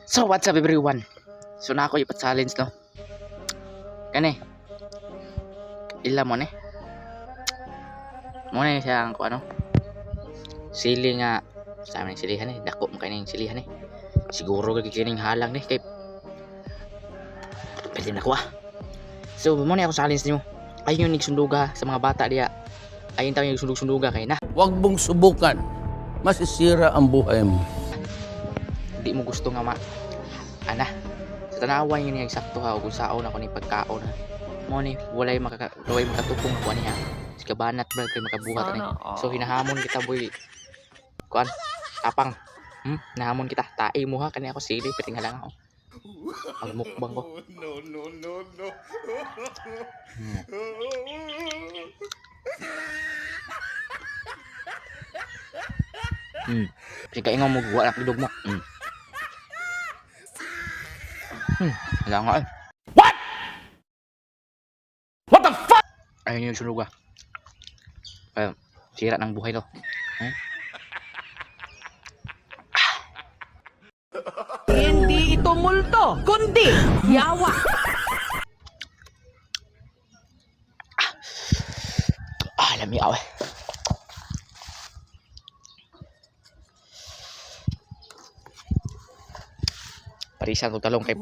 So what's up everyone? So na ako ipat-challenge no. Kani. Ila mo ni. Mo ni siyang ko ano. Sili nga sa amin silihan dako mo kaning silihan Siguro gigining halang ni kay pwede na ko ah. So mo ni ako challenge nimo. Ayun yung nigsunduga sa mga bata diya. Ayun tayo yung sundug-sunduga kay na. Huwag mong subukan. Masisira ang buhay mo. Di mo gusto nga ana sa tanawa yun yung eksakto ha kung saon ako ni pagkaon ha mo ni walay makatupong ko niya si kabanat bro kay makabuhat ani so hinahamon kita boy kuan tapang nahamon kita tae mo ha kani ako sili piting halang ako magmukbang ko no kasi kaingaw mo guwa na kidog mo wala nga eh. What the fuck? Ayun yung sunuga. Sira ng buhay to. Hindi ito multo, kundi yawa. Lamiaw eh. Parisan ko talong kay no.